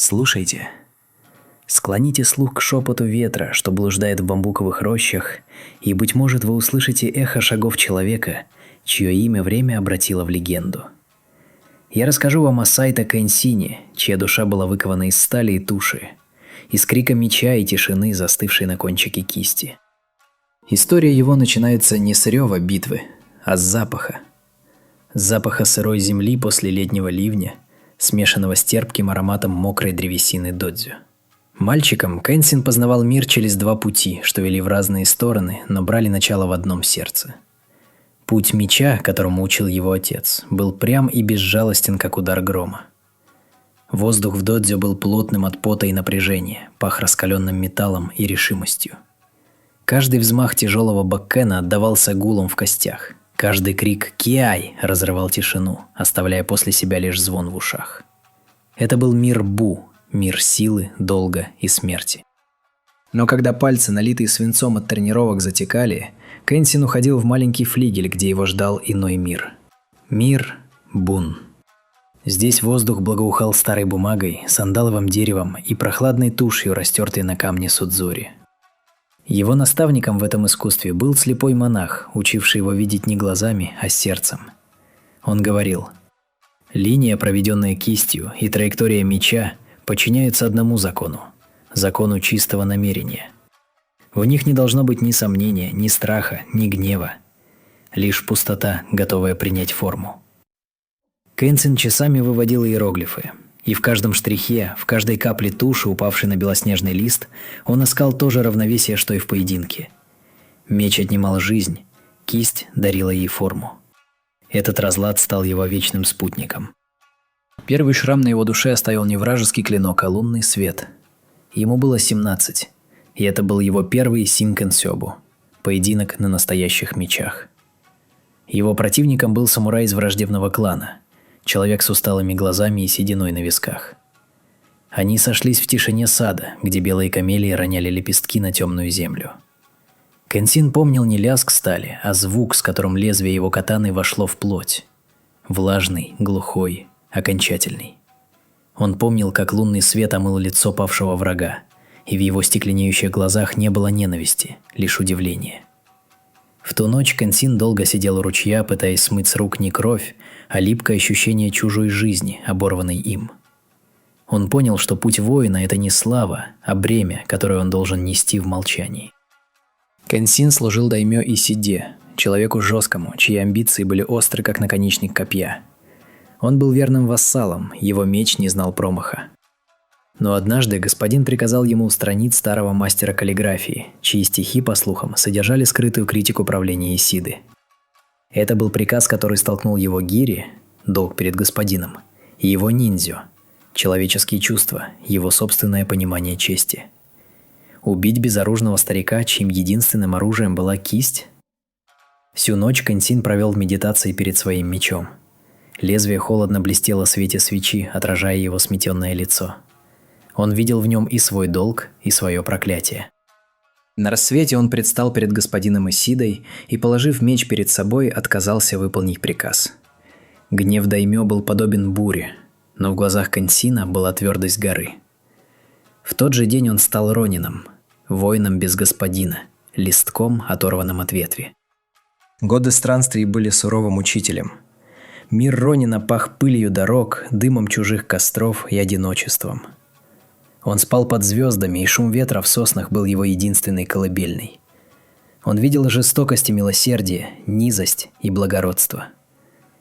Слушайте. Склоните слух к шепоту ветра, что блуждает в бамбуковых рощах, и, быть может, вы услышите эхо шагов человека, чье имя время обратило в легенду. Я расскажу вам о Сайто Кэнсине, чья душа была выкована из стали и туши, из крика меча и тишины, застывшей на кончике кисти. История его начинается не с рева битвы, а с запаха. С запаха сырой земли после летнего ливня, смешанного с терпким ароматом мокрой древесины додзю. Мальчиком Кэнсин познавал мир через два пути, что вели в разные стороны, но брали начало в одном сердце. Путь меча, которому учил его отец, был прям и безжалостен, как удар грома. Воздух в додзё был плотным от пота и напряжения, пах раскаленным металлом и решимостью. Каждый взмах тяжелого баккена отдавался гулом в костях. Каждый крик «Киай!» разрывал тишину, оставляя после себя лишь звон в ушах. Это был мир Бу, мир силы, долга и смерти. Но когда пальцы, налитые свинцом от тренировок, затекали, Кэнсин уходил в маленький флигель, где его ждал иной мир. Мир Бун. Здесь воздух благоухал старой бумагой, сандаловым деревом и прохладной тушью, растертой на камне Судзури. Его наставником в этом искусстве был слепой монах, учивший его видеть не глазами, а сердцем. Он говорил: «Линия, проведенная кистью, и траектория меча подчиняются одному закону – закону чистого намерения. В них не должно быть ни сомнения, ни страха, ни гнева. Лишь пустота, готовая принять форму». Кэнсин часами выводил иероглифы. И в каждом штрихе, в каждой капле туши, упавшей на белоснежный лист, он искал то же равновесие, что и в поединке. Меч отнимал жизнь, кисть дарила ей форму. Этот разлад стал его вечным спутником. Первый шрам на его душе оставил не вражеский клинок, а лунный свет. Ему было 17, и это был его первый синкен сёбу – поединок на настоящих мечах. Его противником был самурай из враждебного клана – человек с усталыми глазами и сединой на висках. Они сошлись в тишине сада, где белые камелии роняли лепестки на темную землю. Кэнсин помнил не лязг стали, а звук, с которым лезвие его катаны вошло в плоть. Влажный, глухой, окончательный. Он помнил, как лунный свет омыл лицо павшего врага, и в его стекленеющих глазах не было ненависти, лишь удивление. В ту ночь Кэнсин долго сидел у ручья, пытаясь смыть с рук не кровь, а липкое ощущение чужой жизни, оборванной им. Он понял, что путь воина – это не слава, а бремя, которое он должен нести в молчании. Кэнсин служил даймё Исиде, человеку жесткому, чьи амбиции были остры, как наконечник копья. Он был верным вассалом, его меч не знал промаха. Но однажды господин приказал ему устранить старого мастера каллиграфии, чьи стихи, по слухам, содержали скрытую критику правления Исиды. Это был приказ, который столкнул его гири, долг перед господином, и его ниндзю, человеческие чувства, его собственное понимание чести. Убить безоружного старика, чьим единственным оружием была кисть? Всю ночь Кэнсин провел в медитации перед своим мечом. Лезвие холодно блестело в свете свечи, отражая его сметенное лицо. Он видел в нем и свой долг, и свое проклятие. На рассвете он предстал перед господином Исидой и, положив меч перед собой, отказался выполнить приказ. Гнев даймё был подобен буре, но в глазах Кэнсина была твердость горы. В тот же день он стал ронином, воином без господина, листком, оторванным от ветви. Годы странствий были суровым учителем. Мир ронина пах пылью дорог, дымом чужих костров и одиночеством. Он спал под звездами, и шум ветра в соснах был его единственной колыбельной. Он видел жестокость и милосердие, низость и благородство.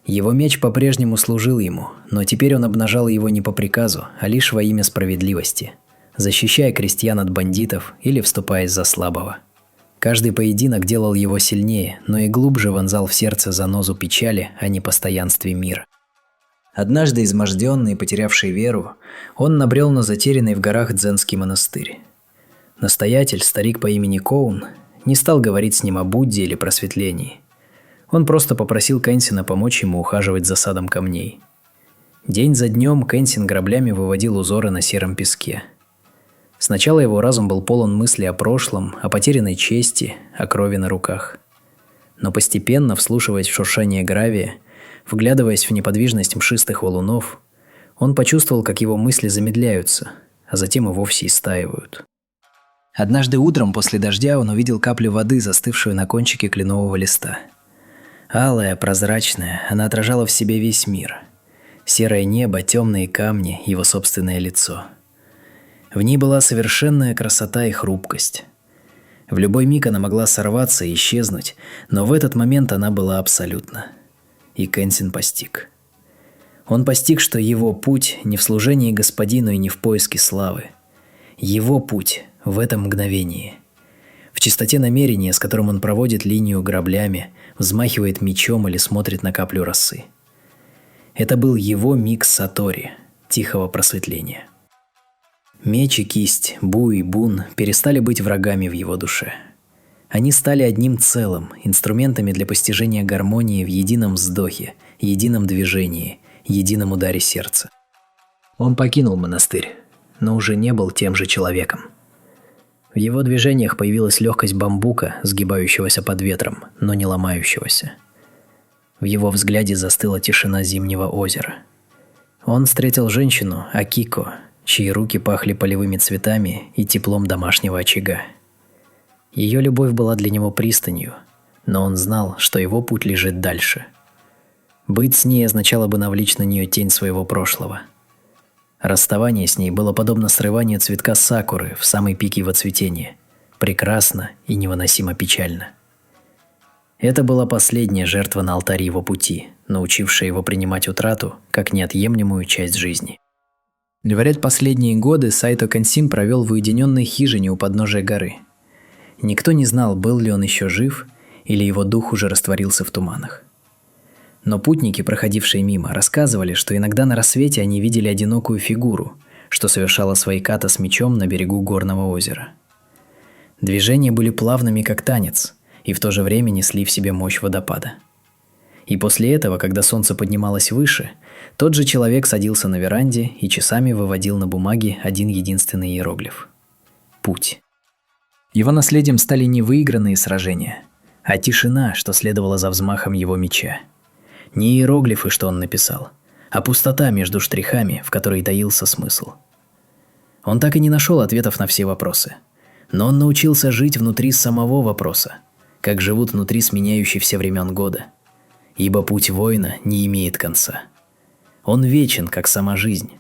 Его меч по-прежнему служил ему, но теперь он обнажал его не по приказу, а лишь во имя справедливости, защищая крестьян от бандитов или вступаясь за слабого. Каждый поединок делал его сильнее, но и глубже вонзал в сердце занозу печали о непостоянстве мира. Однажды, изможденный и потерявший веру, он набрел на затерянный в горах дзенский монастырь. Настоятель, старик по имени Коун, не стал говорить с ним о Будде или просветлении. Он просто попросил Кэнсина помочь ему ухаживать за садом камней. День за днем Кэнсин граблями выводил узоры на сером песке. Сначала его разум был полон мыслей о прошлом, о потерянной чести, о крови на руках. Но постепенно, вслушиваясь в шуршание гравия, вглядываясь в неподвижность мшистых валунов, Он почувствовал, как его мысли замедляются, а затем и вовсе истаивают. Однажды утром после дождя он увидел каплю воды, застывшую на кончике кленового листа. Алая, прозрачная, она отражала в себе весь мир. Серое небо, темные камни, его собственное лицо. В ней была совершенная красота и хрупкость. В любой миг она могла сорваться и исчезнуть, но в этот момент она была абсолютна. И Кэнсин постиг. Он постиг, что его путь не в служении господину и не в поиске славы. Его путь в этом мгновении. В чистоте намерения, с которым он проводит линию граблями, взмахивает мечом или смотрит на каплю росы. Это был его миг сатори, тихого просветления. Меч и кисть, Бу и Бун перестали быть врагами в его душе. Они стали одним целым, инструментами для постижения гармонии в едином вздохе, едином движении, едином ударе сердца. Он покинул монастырь, но уже не был тем же человеком. В его движениях появилась легкость бамбука, сгибающегося под ветром, но не ломающегося. В его взгляде застыла тишина зимнего озера. Он встретил женщину, Акико, чьи руки пахли полевыми цветами и теплом домашнего очага. Ее любовь была для него пристанью, но он знал, что его путь лежит дальше. Быть с ней означало бы навлечь на нее тень своего прошлого. Расставание с ней было подобно срыванию цветка сакуры в самый пик его цветения, прекрасно и невыносимо печально. Это была последняя жертва на алтаре его пути, научившая его принимать утрату как неотъемлемую часть жизни. Говорят, последние годы Сайто Кэнсин провел в уединенной хижине у подножия горы. Никто не знал, был ли он еще жив, или его дух уже растворился в туманах. Но путники, проходившие мимо, рассказывали, что иногда на рассвете они видели одинокую фигуру, что совершала свои ката с мечом на берегу горного озера. Движения были плавными, как танец, и в то же время несли в себе мощь водопада. И после этого, когда солнце поднималось выше, тот же человек садился на веранде и часами выводил на бумаге один единственный иероглиф – путь. Его наследием стали не выигранные сражения, а тишина, что следовала за взмахом его меча. Не иероглифы, что он написал, а пустота между штрихами, в которой таился смысл. Он так и не нашел ответов на все вопросы, но он научился жить внутри самого вопроса, как живут внутри сменяющей все времен года. Ибо путь воина не имеет конца. Он вечен, как сама жизнь,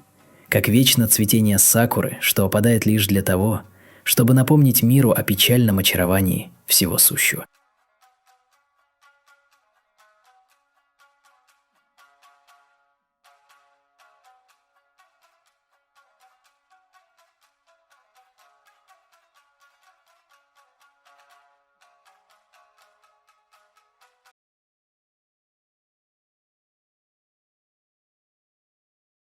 как вечно цветение сакуры, что опадает лишь для того, чтобы напомнить миру о печальном очаровании всего сущего.